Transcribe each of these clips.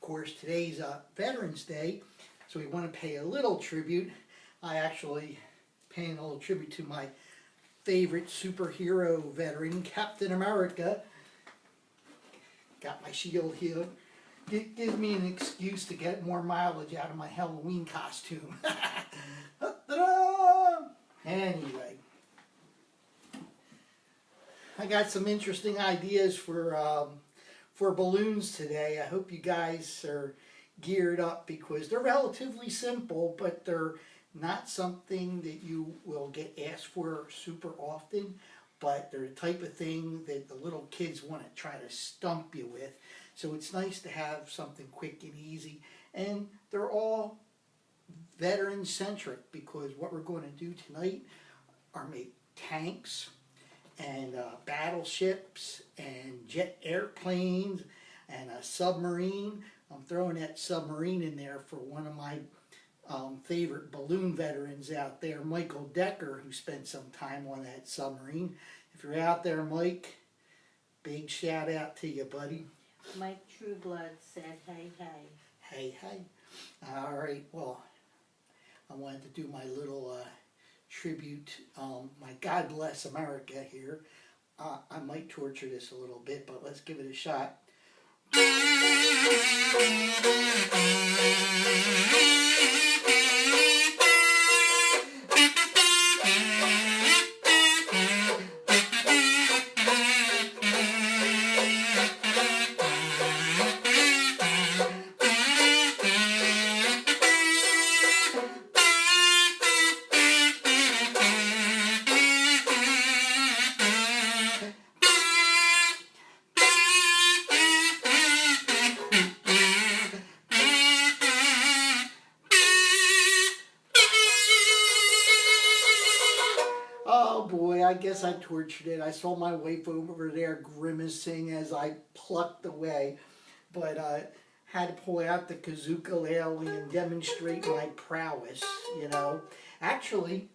course, today's Veterans Day, so we want to pay a little tribute. I actually paying a little tribute to my favorite superhero veteran, Captain America. Got my shield here. Gives me an excuse to get more mileage out of my Halloween costume. Anyway, I got some interesting ideas for balloons today. I hope you guys are geared up because they're relatively simple, but they're not something that you will get asked for super often, but they're the type of thing that the little kids want to try to stump you with. So it's nice to have something quick and easy, and they're all veteran-centric because what we're going to do tonight are make tanks and battleships and jet airplanes and a submarine. I'm throwing that submarine in there for one of my favorite balloon veterans out there, Michael Decker, who spent some time on that submarine. If you're out there, Mike, big shout out to you, buddy. Mike Trueblood said, hey, hey. Hey, hey. All right, well, I wanted to do my little tribute, my God Bless America here. I might torture this a little bit, but let's give it a shot. Oh boy, I guess I tortured it. I saw my wife over there grimacing as I plucked away, but had to pull out the kazookalele and demonstrate my prowess, you know. Actually,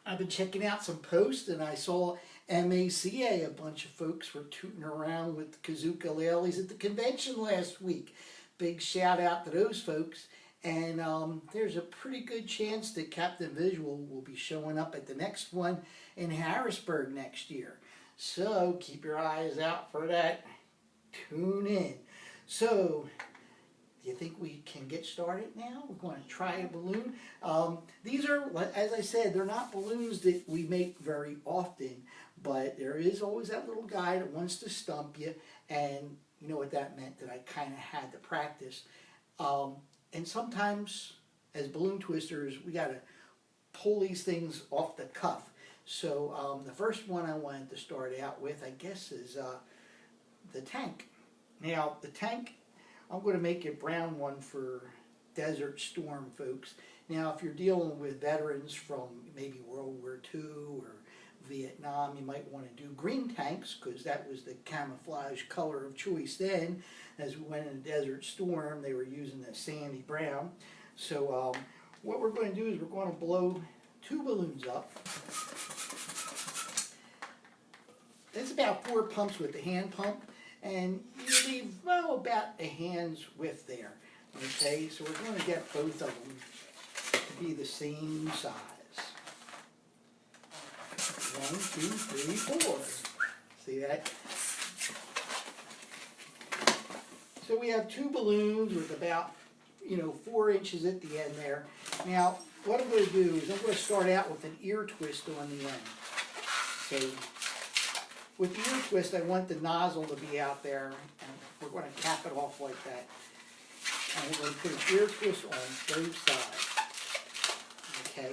I've been checking out some posts and I saw MACA, a bunch of folks were tooting around with kazookaleles at the convention last week. Big shout out to those folks. And there's a pretty good chance that Captain Visual will be showing up at the next one in Harrisburg next year. So keep your eyes out for that. Tune in. So, do you think we can get started now? We're going to try a balloon. These are, as I said, they're not balloons that we make very often, but there is always that little guy that wants to stump you, and you know what that meant, that I kind of had to practice. And sometimes, as balloon twisters, we got to pull these things off the cuff. So the first one I wanted to start out with, I guess, is the tank. Now, the tank, I'm going to make a brown one for Desert Storm, folks. Now, if you're dealing with veterans from maybe World War II or Vietnam, you might want to do green tanks because that was the camouflage color of choice then. As we went into Desert Storm, they were using the sandy brown. So what we're going to do is we're going to blow two balloons up. It's about 4 pumps with the hand pump, and you leave about a hand's width there. Okay, so we're going to get both of them to be the same size. 1, 2, 3, 4. See that? So we have two balloons with about, 4 inches at the end there. Now, what I'm going to do is I'm going to start out with an ear twist on the end. So, with the ear twist, I want the nozzle to be out there, and we're going to cap it off like that. And we're going to put an ear twist on both sides. Okay.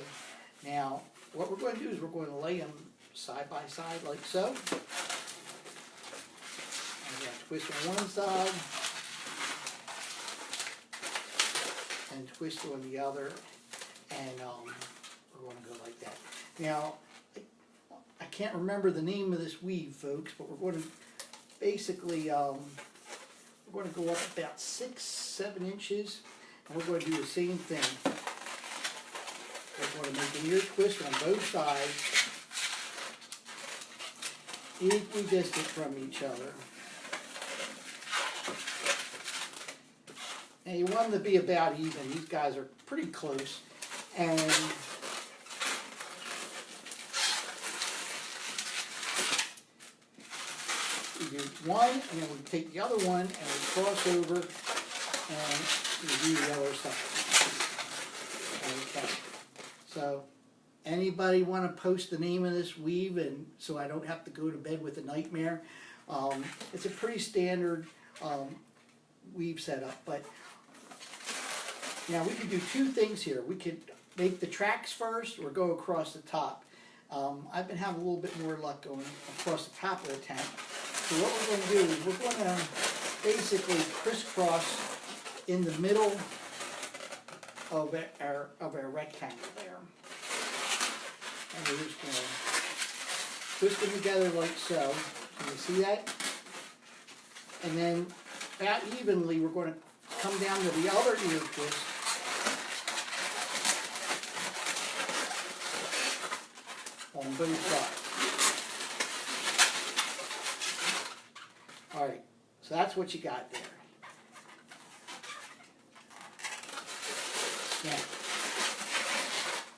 Now, what we're going to do is we're going to lay them side by side like so. And we're going to twist on one side and twist on the other, and we're going to go like that. Now, I can't remember the name of this weave, folks, but we're going to basically we're going to go up about 6, 7 inches, and we're going to do the same thing. We're going to make an ear twist on both sides, equidistant from each other. Now you want them to be about even. These guys are pretty close. And we do one, and then we take the other one, and we cross over, and we do the other side. Okay. So, anybody want to post the name of this weave, and so I don't have to go to bed with a nightmare? It's a pretty standard weave setup, but now we could do two things here. We could make the tracks first, or go across the top. I've been having a little bit more luck going across the top of the tank. So what we're going to do is we're going to basically crisscross in the middle of our rectangle there. And we're just going to twist them together like so. Can you see that? And then about evenly we're going to come down to the other ear twist. On both sides. Alright, so that's what you got there. Now,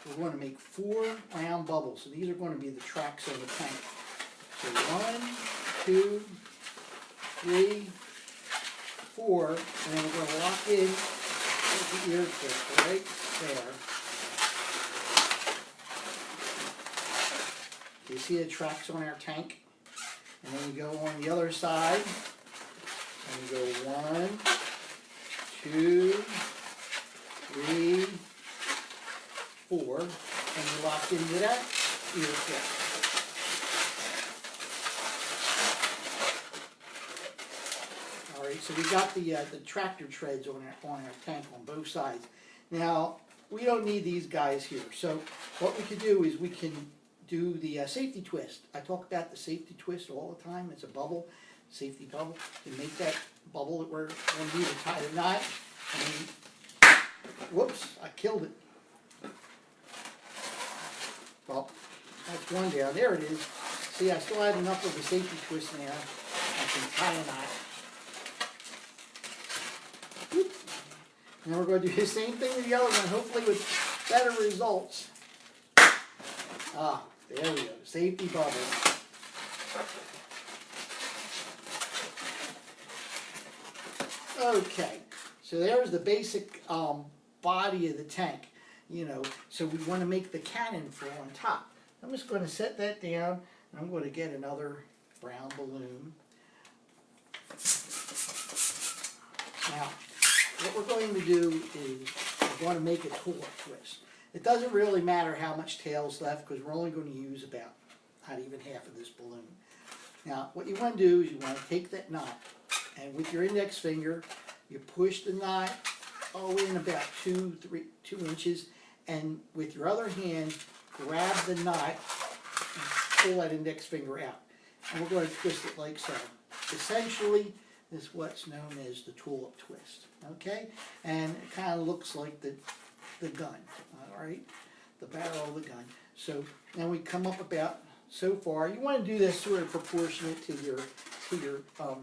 we're going to make 4 round bubbles. So these are going to be the tracks on the tank. So 1, 2, 3, 4, and then we're going to lock in with the ear twist right there. You see the tracks on our tank? And then you go on the other side, and you go 1, 2, 3, 4, and you lock into that ear twist. All right, so we got the tractor treads on our tank on both sides. Now we don't need these guys here. So what we can do is we can do the safety twist. I talk about the safety twist all the time. It's a bubble, safety bubble. You make that bubble that we're going to need to tie the knot. And whoops, I killed it. Well, that's one down. There it is. See, I still had enough of the safety twist in there. I can tie a knot. Whoop. And we're going to do the same thing with the other one, hopefully with better results. Ah. There we go, safety bubble. Okay, so there's the basic body of the tank, you know, so we want to make the cannon for on top. I'm just going to set that down, and I'm going to get another brown balloon. Now, what we're going to do is we're going to make a tulip twist. It doesn't really matter how much tail's left because we're only going to use about not even half of this balloon. Now what you want to do is you want to take that knot and with your index finger you push the knot in about 2 inches, and with your other hand grab the knot and pull that index finger out. And we're going to twist it like so. Essentially this is what's known as the tulip twist. Okay? And it kind of looks like the gun, all right, the barrel of the gun. So now we come up about so far. You want to do this sort of proportionate to your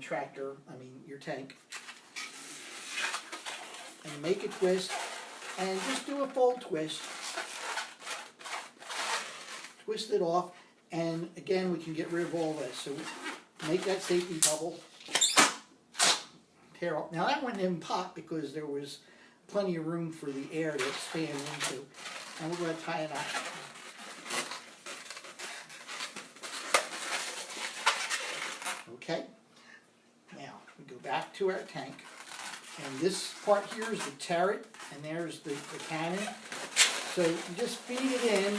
tractor. I mean your tank. And make a twist, and just do a full twist. Twist it off, and again we can get rid of all this. So make that safety bubble. Tear off. Now that one didn't pop because there was plenty of room for the air to expand into. And we're going to tie it up. Okay. Now, we go back to our tank. And this part here is the turret, and there's the cannon. So you just feed it in.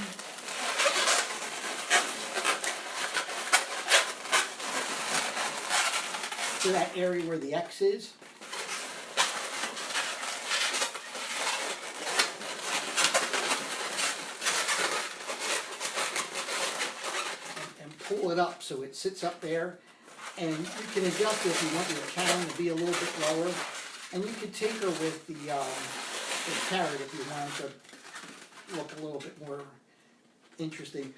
To that area where the X is. Pull it up so it sits up there, and you can adjust it if you want your cannon to be a little bit lower, and you can tinker with the turret if you want it to look a little bit more interesting.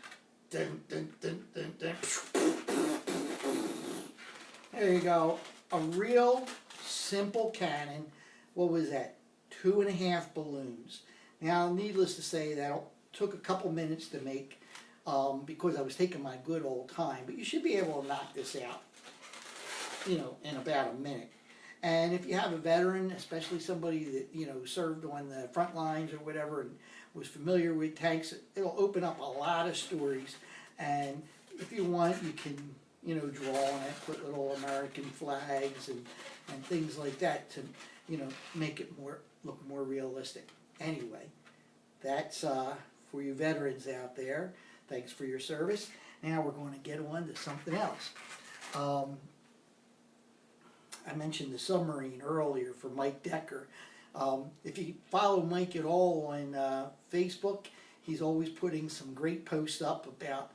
Dun, dun, dun, dun, dun. There you go, a real simple cannon. what was that, 2.5 balloons. Now, needless to say, that took a couple minutes to make because I was taking my good old time, but you should be able to knock this out, you know, in about a minute. And if you have a veteran, especially somebody that, you know, served on the front lines or whatever and was familiar with tanks, it'll open up a lot of stories. And if you want, you can, you know, draw on it, put little American flags and things like that to, you know, make it look more realistic. Anyway, that's for you veterans out there. Thanks for your service. Now we're going to get on to something else. I mentioned the Submarine earlier for Mike Decker. If you follow Mike at all on Facebook, he's always putting some great posts up about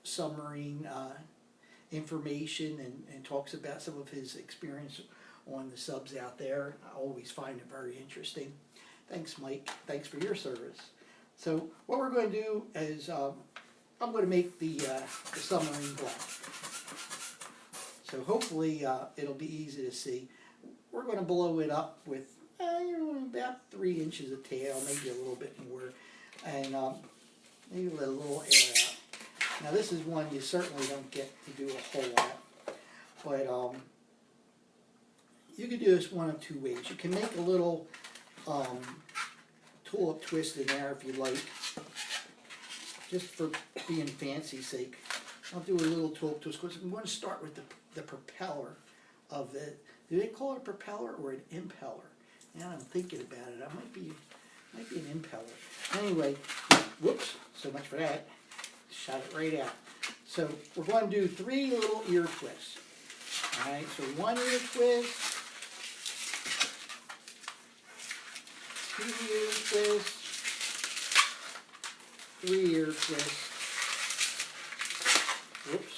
submarine information and talks about some of his experience on the subs out there. I always find it very interesting. Thanks, Mike. Thanks for your service. So what we're going to do is I'm going to make the submarine black. So hopefully it'll be easy to see. We're going to blow it up with you know, about 3 inches of tail, maybe a little bit more, and maybe let a little air out. Now this is one you certainly don't get to do a whole lot, but you can do this one of 2 ways. You can make a little tulip twist in there if you like, just for being fancy's sake. I'll do a little tulip twist because I'm going to start with the propeller of it. Do they call it a propeller or an impeller? Now I'm thinking about it. It might be an impeller. Anyway, whoops, so much for that. Shot it right out. So we're going to do 3 little ear twists. All right, so 1 ear twist, 2 ear twists, 3 ear twists. Whoops.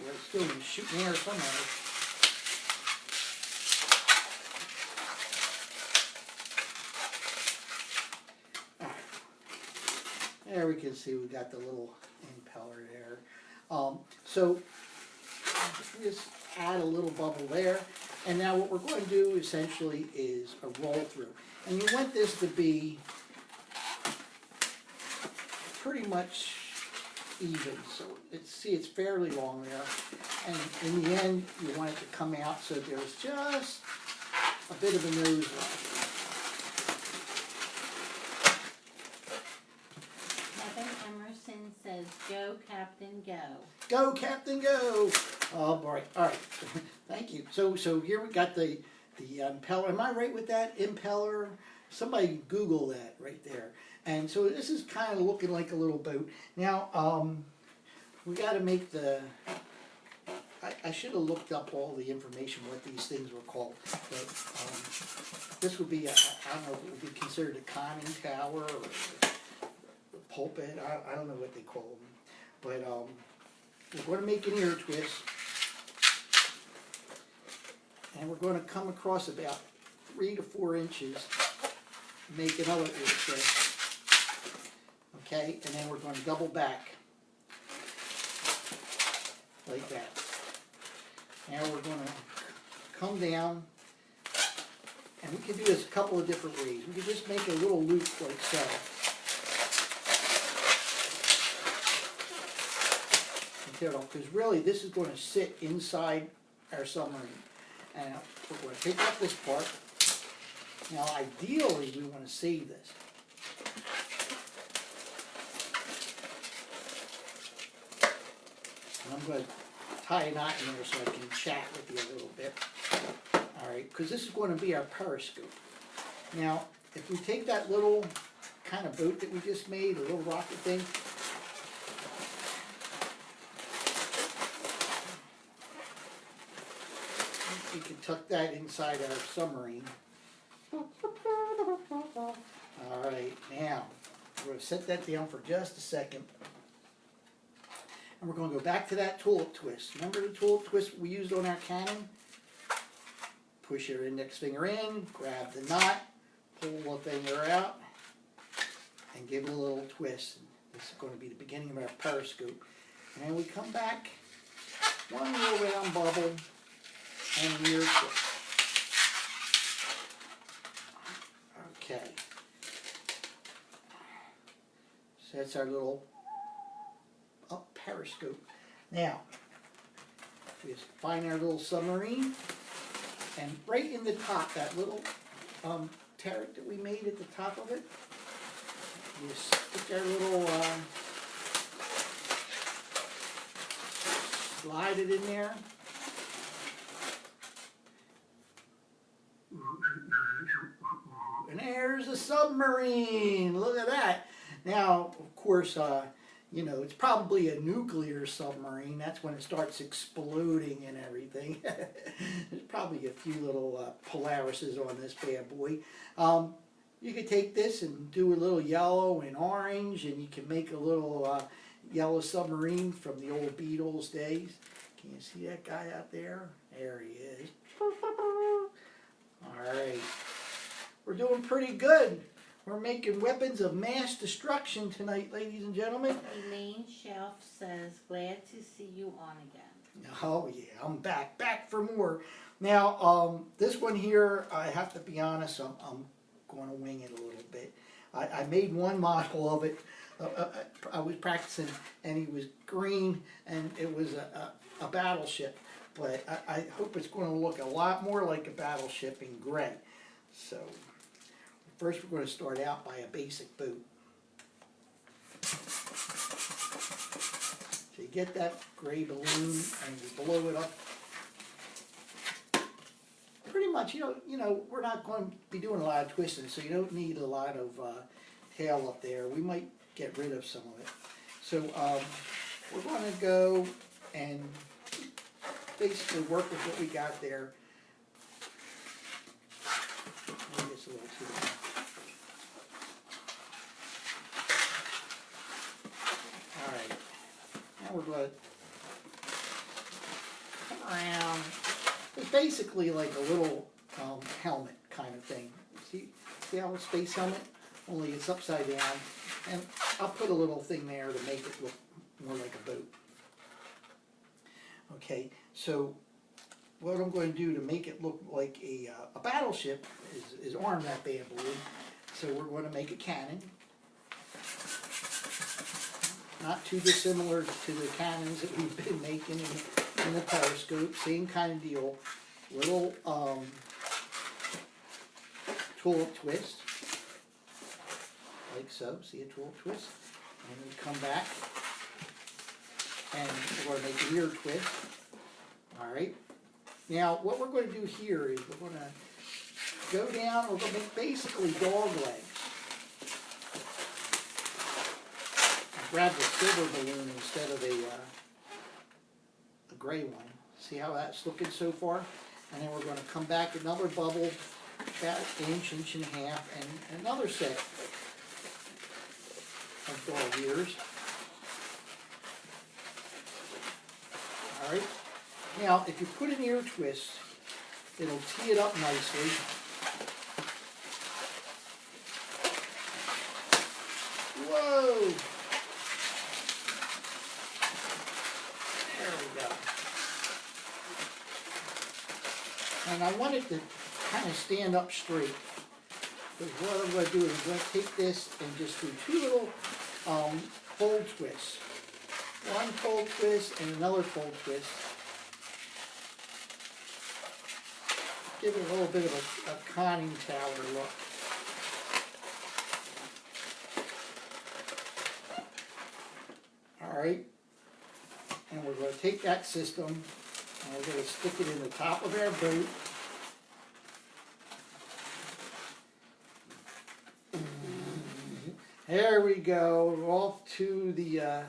We're still shooting air somewhere. There we can see we got the little impeller there. So just add a little bubble there. And now what we're going to do essentially is a roll through. And you want this to be pretty much even. So it's fairly long there. And in the end, you want it to come out so there's just a bit of a nose line. Emerson says, "Go, Captain, go." Go, Captain, go! Oh boy! All right, thank you. So here we got the impeller. Am I right with that impeller? Somebody Google that right there. And so this is kind of looking like a little boat. Now we got to make the. I should have looked up all the information what these things were called, but this would be I don't know if it would be considered a conning tower or pulpit. I don't know what they call them, but we're going to make an ear twist, and we're going to come across about 3 to 4 inches, make another ear twist. Okay, and then we're going to double back like that. Now we're going to come down, and we can do this a couple of different ways. We can just make a little loop like so. Because really this is going to sit inside our submarine. And we're going to take out this part. Now ideally we want to save this. And I'm going to tie a knot in there so I can chat with you a little bit. Alright, because this is going to be our periscope. Now if we take that little kind of boat that we just made, a little rocket thing, we can tuck that inside our submarine. Alright, now we're going to set that down for just a second. And we're going to go back to that tulip twist. Remember the tulip twist we used on our cannon? Push your index finger in, grab the knot, pull the finger out, and give it a little twist. This is going to be the beginning of our periscope. And we come back one little way bubble, and an ear twist. Okay. So that's our little periscope. Now, we just find our little submarine, and right in the top, that little turret that we made at the top of it, you stick our little, slide it in there. And there's a submarine. Look at that. Now, of course, you know, it's probably a nuclear submarine. That's when it starts exploding and everything. There's probably a few little Polarises on this bad boy. You could take this and do a little yellow and orange, and you can make a little yellow submarine from the old Beatles days. Can you see that guy out there? There he is. All right. We're doing pretty good. We're making weapons of mass destruction tonight, ladies and gentlemen. Elaine Shelf says, glad to see you on again. Oh yeah, I'm back for more. Now, this one here, I have to be honest, I'm going to wing it a little bit. I made one model of it. I was practicing, and he was green, and it was a battleship. But I hope it's going to look a lot more like a battleship in gray. So, first we're going to start out by a basic boot. So you get that gray balloon and you blow it up. Pretty much, you know, we're not going to be doing a lot of twisting, so you don't need a lot of tail up there. We might get rid of some of it. So we're going to go and basically work with what we got there. Maybe it's a little too long. All right. Now we're going to come around. It's basically like a little helmet kind of thing. See how a space helmet? Only it's upside down. And I'll put a little thing there to make it look more like a boat. Okay, so what I'm going to do to make it look like a battleship is arm that bad boy. So we're going to make a cannon. Not too dissimilar to the cannons that we've been making in the periscope. Same kind of deal. Little tulip twist. Like so. See a tulip twist? And we come back. And we're going to make an ear twist. Alright. Now, what we're going to do here is we're going to go down, we're going to make basically dog legs. Grab the silver balloon instead of a gray one. See how that's looking so far? And then we're going to come back another bubble, about an inch and a half, and another set of dog ears. Alright. Now, if you put an ear twist, it'll tee it up nicely. Whoa! There we go. And I want it to kind of stand up straight. Because what I'm going to do is I'm going to take this and just do two little fold twists. One fold twist and another fold twist. Give it a little bit of a conning tower look. Alright. And we're going to take that system and we're going to stick it in the top of our boat. There we go. We're off to the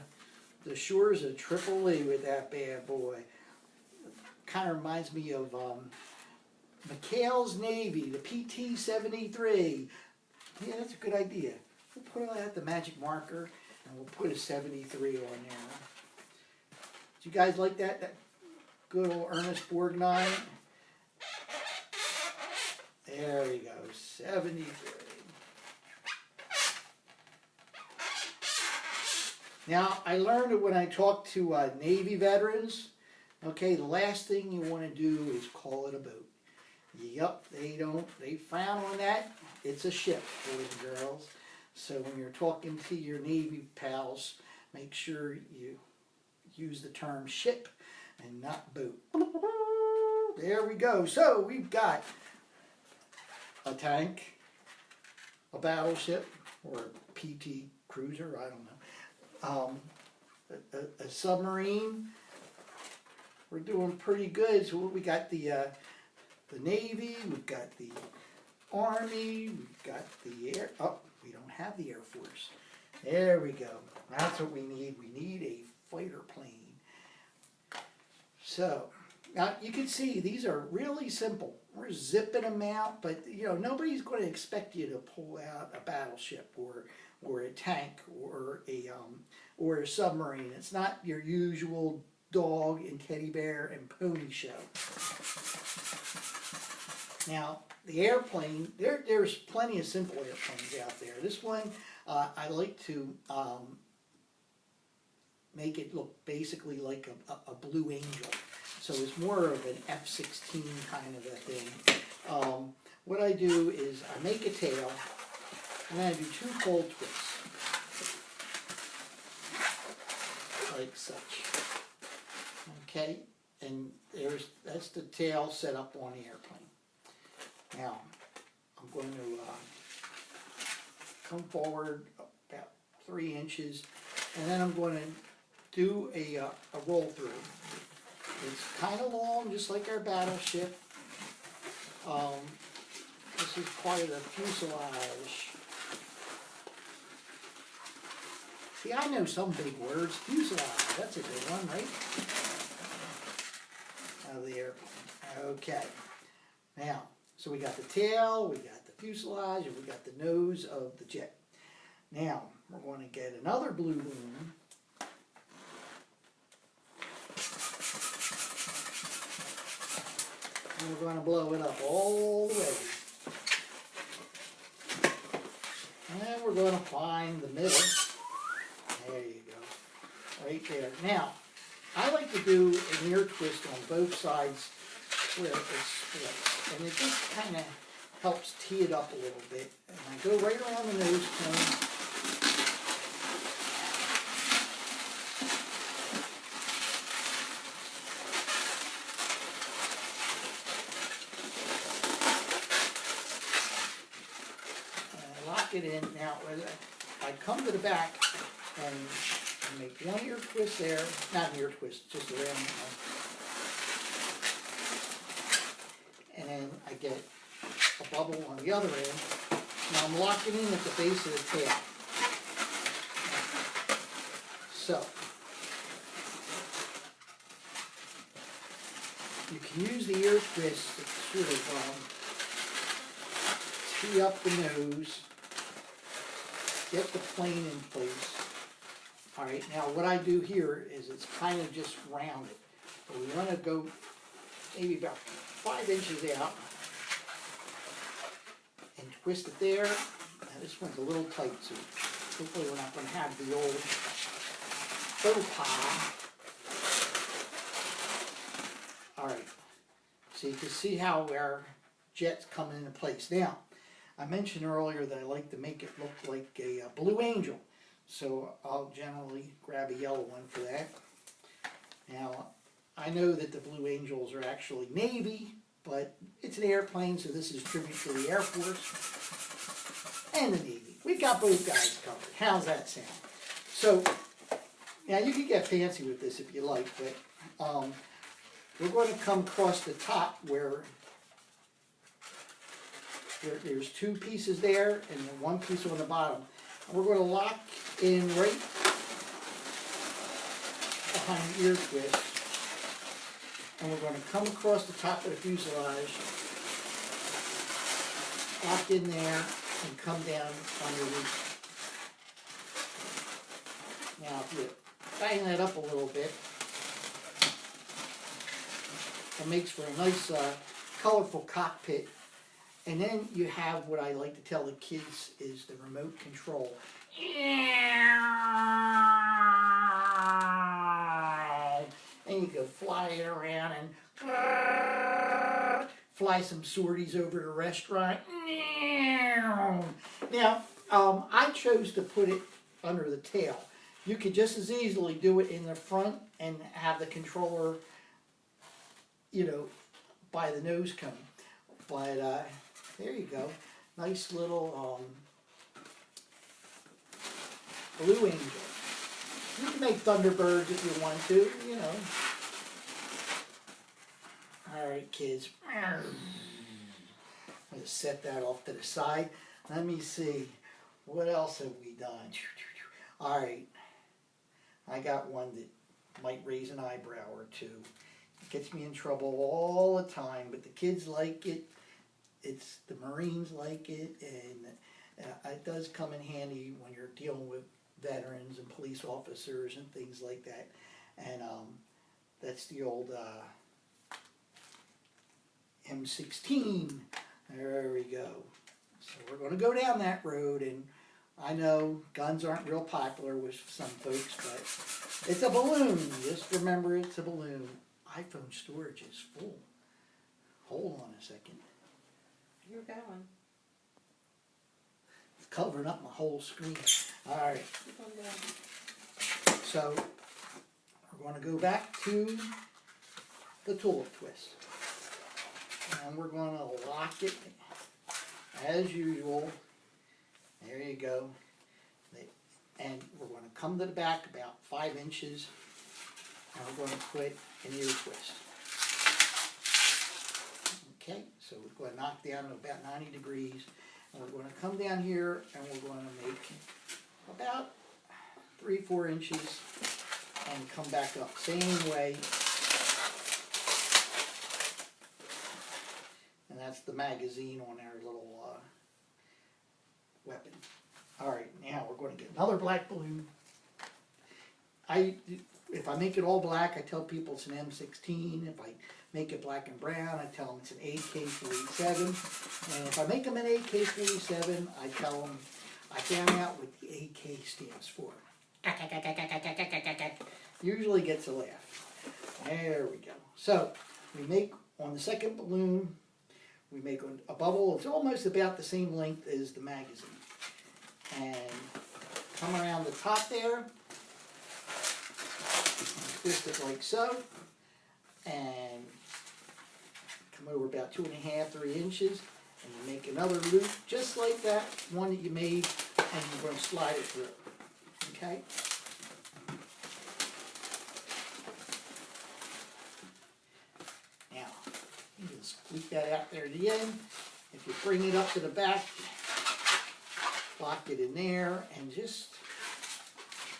shores of Tripoli with that bad boy. Kind of reminds me of McHale's Navy, the PT-73. Yeah, that's a good idea. We'll put out the magic marker and we'll put a 73 on there. Do you guys like that? That good old Ernest Borgnine? There we go, 73. Now, I learned it when I talked to Navy veterans Okay, the last thing you want to do is call it a boat. Yup, they frown on that. It's a ship, boys and girls. So when you're talking to your Navy pals, make sure you use the term ship and not boat. There we go. So we've got a tank, a battleship, or a PT cruiser, I don't know, a submarine. We're doing pretty good. So we got the Navy, we've got the Army, we've got the Air. Oh, we don't have the Air Force. There we go. That's what we need. We need a fighter plane. So now you can see these are really simple. We're zipping them out, but you know nobody's going to expect you to pull out a battleship or a tank or a submarine. It's not your usual dog and teddy bear and pony show. Now the airplane, there's plenty of simple airplanes out there. This one I like to make it look basically like a Blue Angel. So it's more of an F-16 kind of a thing. What I do is I make a tail, and then I do 2 cold twists, like such. Okay, and that's the tail set up on the airplane. Now, I'm going to come forward about 3 inches, and then I'm going to do a roll through. It's kind of long, just like our battleship. This is part of the fuselage. See, I know some big words. Fuselage, that's a good one, right? Out of the airplane. Okay. Now, so we got the tail, we got the fuselage, and we got the nose of the jet. Now, we're going to get another blue balloon. And we're going to blow it up all the way. And we're going to find the middle. There you go. Right there. Now, I like to do an ear twist on both sides where it splits. And it just kind of helps tee it up a little bit. And I go right around the nose cone. It in. Now, I come to the back and make one ear twist there, not an ear twist, just around one. And then I get a bubble on the other end. Now I'm locking in at the base of the tail. So, you can use the ear twist to sort of tee up the nose. Get the plane in place. All right, now what I do here is it's kind of just rounded. So we want to go maybe about 5 inches out and twist it there. Now this one's a little tight, so hopefully we're not going to have the old faux pas. All right, so you can see how our jet's coming into place. Now, I mentioned earlier that I like to make it look like a Blue Angel, so I'll generally grab a yellow one for that. Now, I know that the Blue Angels are actually Navy, but it's an airplane, so this is tribute to the Air Force and the Navy. We've got both guys covered. How's that sound? So, now you can get fancy with this if you like, but we're going to come across the top where there's 2 pieces there and then 1 piece on the bottom. And we're going to lock in right behind the ear twist. And we're going to come across the top of the fuselage, lock in there, and come down underneath. Now if you bang that up a little bit, it makes for a nice colorful cockpit. And then you have what I like to tell the kids is the remote control. And you you go fly it around and fly some sorties over to the restaurant. Now, I chose to put it under the tail. You could just as easily do it in the front and have the controller, you know, by the nose cone. But there you go. Nice little Blue Angel. You can make Thunderbirds if you want to, you know. Alright, kids. I'm going to set that off to the side. Let me see. What else have we done? Alright. I got one that might raise an eyebrow or two. It gets me in trouble all the time, but the kids like it. It's the Marines like it, and it does come in handy when you're dealing with veterans and police officers and things like that. And that's the old M16. There we go. So we're going to go down that road, and I know guns aren't real popular with some folks, but it's a balloon. Just remember it's a balloon. iPhone storage is full. Hold on a second. You're going. It's covering up my whole screen. Alright. Keep on going. So, we're going to go back to the tulip twist. And we're going to lock it as usual. There you go. And we're going to come to the back about 5 inches. And we're going to put an ear twist. Okay, so we're going to knock down to about 90 degrees. And we're going to come down here and we're going to make about 3-4 inches and come back up. Same way. And that's the magazine on our little weapon. Alright, now we're going to get another black balloon. If I make it all black, I tell people it's an M16. If I make it black and brown, I tell them it's an AK-47. And if I make them an AK-47, I tell them I found out what the AK stands for. Usually gets a laugh. There we go. So, we make on the second balloon, we make a bubble. It's almost about the same length as the magazine. And come around the top there, twist it like so, and come over about 2.5-3 inches, and you make another loop just like that one that you made, and you're going to slide it through. Okay? Now, you can squeak that out there at the end. If you bring it up to the back, lock it in there, and just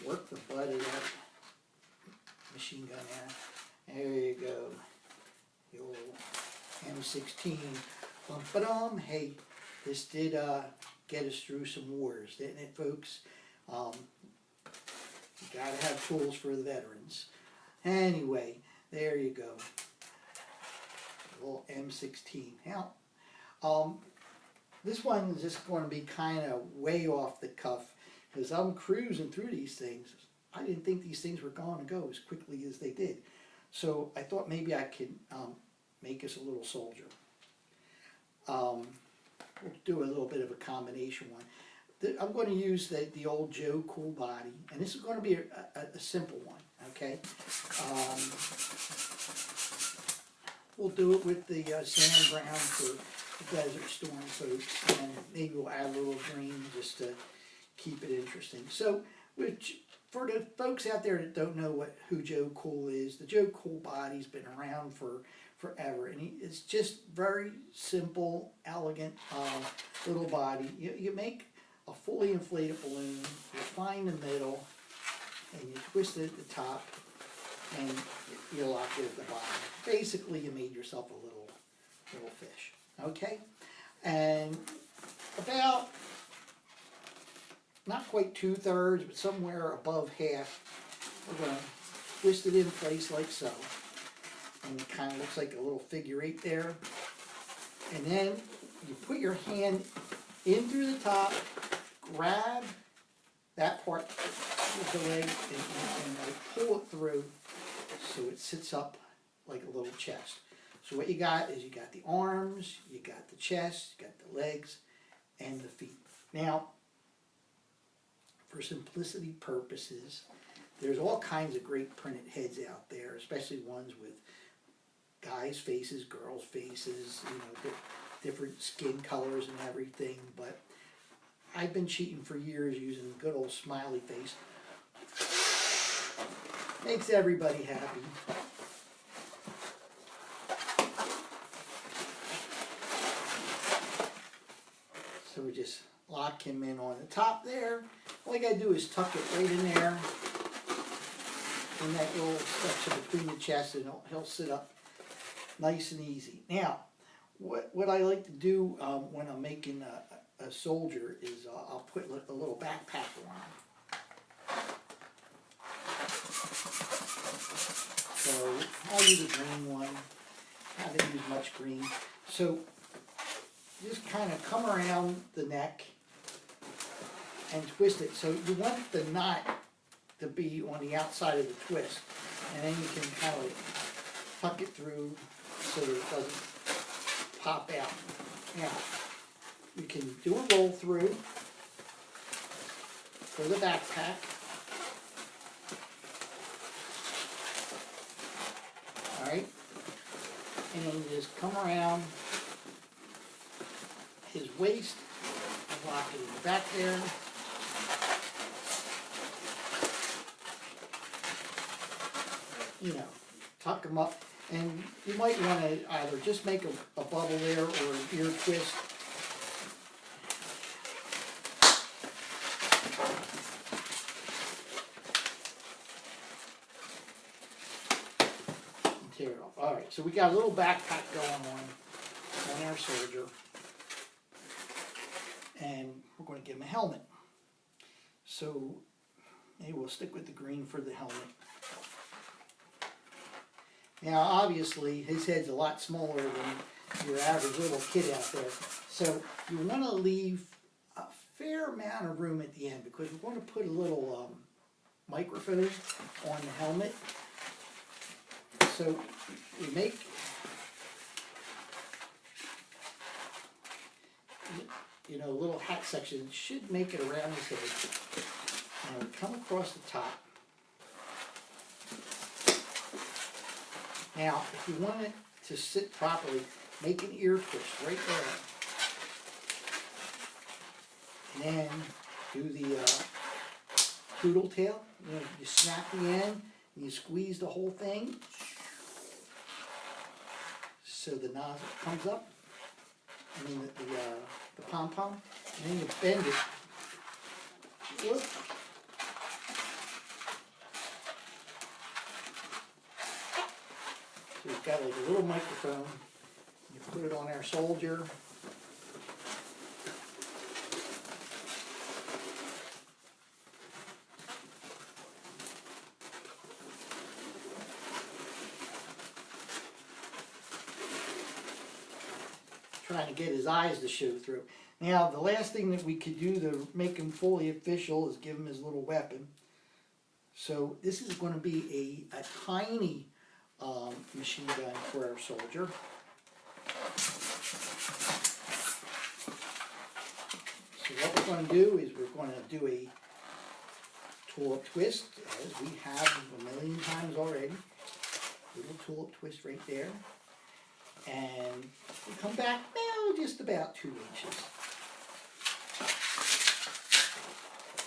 work the butt of that machine gun there. There you go. The old M16. Bum-ba-dum. Hey, this did get us through some wars, didn't it, folks? You gotta have tools for the veterans. Anyway, there you go. The little M16. Now, this one is just going to be kind of way off the cuff because I'm cruising through these things. I didn't think these things were going to go as quickly as they did. So I thought maybe I could make us a little soldier. We'll do a little bit of a combination one. I'm going to use the old Joe Cool body, and this is going to be a simple one, okay? We'll do it with the sand brown for the Desert Storm folks, and maybe we'll add a little green just to keep it interesting. So, for the folks out there that don't know who Joe Cool is, the Joe Cool body's been around for forever, and it's just very simple, elegant little body. You make a fully inflated balloon, you find the middle, and you twist it at the top, and you lock it at the bottom. Basically, you made yourself a little fish. Okay, and about not quite 2/3, but somewhere above half, we're going to twist it in place like so. And it kind of looks like a little figure 8 there. And then you put your hand in through the top, grab that part with the leg, and pull it through so it sits up like a little chest. So what you got is you got the arms, you got the chest, you got the legs, and the feet. Now, for simplicity purposes, there's all kinds of great printed heads out there, especially ones with guys' faces, girls' faces, you know, different skin colors and everything, but I've been cheating for years using the good old smiley face. Makes everybody happy. So we just lock him in on the top there. All you gotta do is tuck it right in there, in that little section between the chest, and he'll sit up nice and easy. Now, what I like to do when I'm making a soldier is I'll put a little backpack on him. So I'll use a green one. I haven't used much green. So just kind of come around the neck and twist it. So you want the knot to be on the outside of the twist, and then you can kind of tuck it through so that it doesn't pop out. Now, you can do a roll through for the backpack. Alright, and then you just come around his waist and lock it in the back there. You know, tuck him up, and you might want to either just make a bubble there or an ear twist. And tear it off. Alright, so we got a little backpack going on our soldier. And we're going to give him a helmet. So maybe we'll stick with the green for the helmet. Now obviously his head's a lot smaller than your average little kid out there. So you want to leave a fair amount of room at the end, because we're going to put a little microphone on the helmet. So we make a little hat section. It should make it around his head. Now we come across the top. Now, if you want it to sit properly, make an ear twist right there. And then do the poodle tail. You snap the end, and you squeeze the whole thing so the nozzle comes up. I mean the pom-pom, and then you bend it. Whoop. So we've got like a little microphone. You put it on our soldier. Trying to get his eyes to show through. Now, the last thing that we could do to make him fully official is give him his little weapon. So this is going to be a tiny machine gun for our soldier. So what we're going to do is we're going to do a tulip twist, as we have a million times already. Little tulip twist right there. And we come back now just about 2 inches.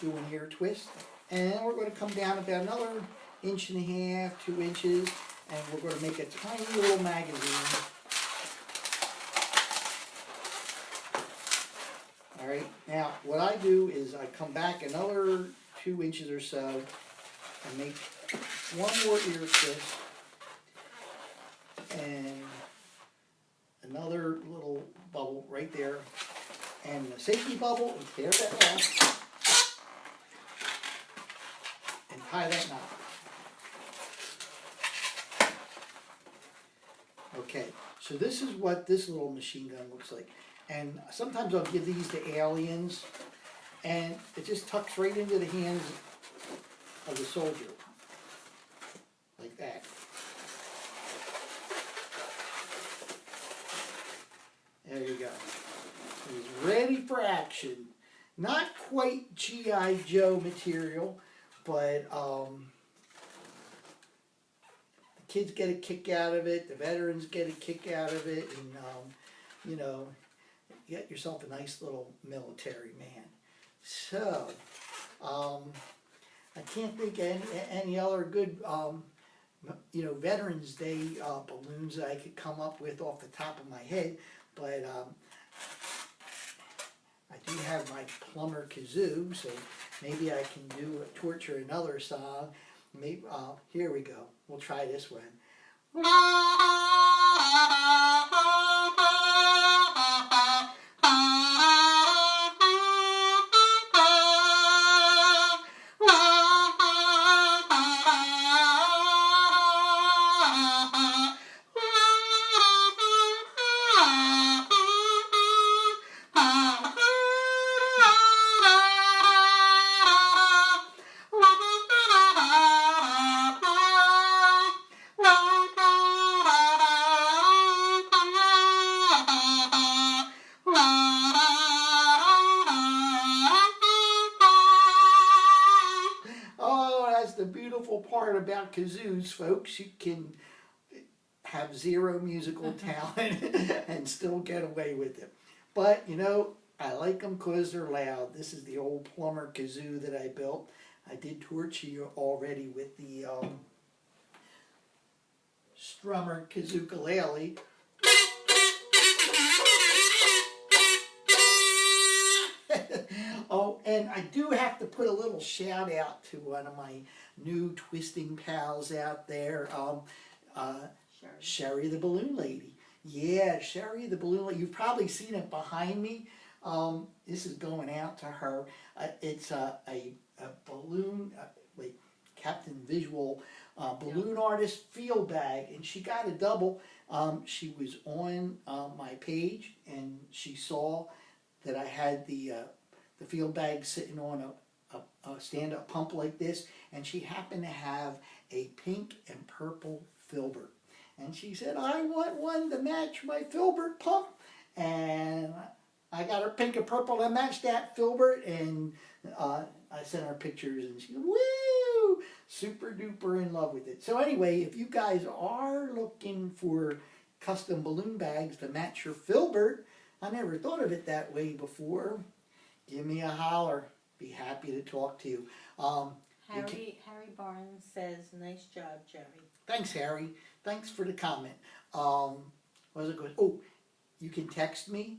Do an ear twist, and then we're going to come down about another 1.5 inches, 2 inches, and we're going to make a tiny little magazine. Alright, now what I do is I come back another 2 inches or so and make one more ear twist and another little bubble right there, and the safety bubble, and tear that off and tie that knot. Okay, so this is what this little machine gun looks like, and sometimes I'll give these to aliens, and it just tucks right into the hands of the soldier, like that. ready for action. Not quite G.I. Joe material, but the kids get a kick out of it, the veterans get a kick out of it, and you know, you get yourself a nice little military man. So, I can't think of any other good, you know, Veterans Day balloons that I could come up with off the top of my head, but I do have my plumber kazoo, so maybe I can do torture another song. Maybe here we go. We'll try this one. Oh, that's the beautiful part about kazoos, folks. You can have zero musical talent and still get away with it. But, you know, I like them because they're loud. This is the old plumber kazoo that I built. I did torture you already with the strummer kazookalele. Oh, and I do have to put a little shout out to one of my new twisting pals out there, Sherry the Balloon Lady. Yeah, Sherry the Balloon Lady. You've probably seen it behind me. This is going out to her. It's a balloon, Captain Visual balloon artist field bag, and she got a double. She was on my page, and she saw that I had the field bag sitting on a stand-up pump like this, and she happened to have a pink and purple filbert. And she said, I want one to match my filbert pump. And I got her pink and purple to match that filbert, and I sent her pictures, and she, woo, super duper in love with it. So anyway, if you guys are looking for custom balloon bags to match your filbert, I never thought of it that way before. Give me a holler. Be happy to talk to you. Harry Barnes says, nice job, Jerry. Thanks, Harry. Thanks for the comment. What was it good? Oh, you can text me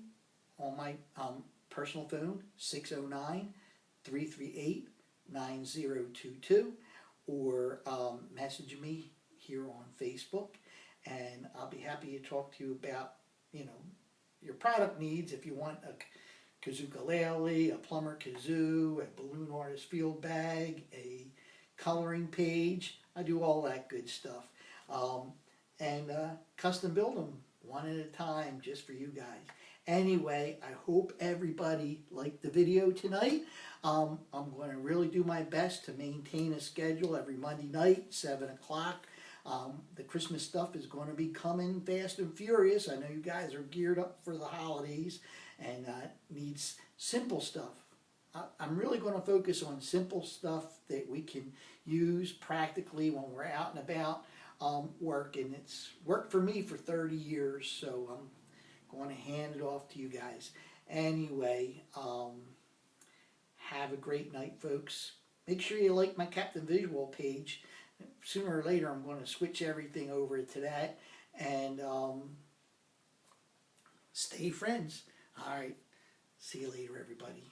on my personal phone, 609-338-9022, or message me here on Facebook, and I'll be happy to talk to you about, you know, your product needs. If you want a kazookalele, a plumber kazoo, a balloon artist field bag, a coloring page, I do all that good stuff. And custom build them one at a time just for you guys. Anyway, I hope everybody liked the video tonight. I'm going to really do my best to maintain a schedule every Monday night, 7 o'clock. The Christmas stuff is going to be coming fast and furious. I know you guys are geared up for the holidays and needs simple stuff. I'm really going to focus on simple stuff that we can use practically when we're out and about working. It's worked for me for 30 years, so I'm going to hand it off to you guys. Anyway, have a great night, folks. Make sure you like my Captain Visual page. Sooner or later, I'm going to switch everything over to that. And stay friends. All right. See you later, everybody.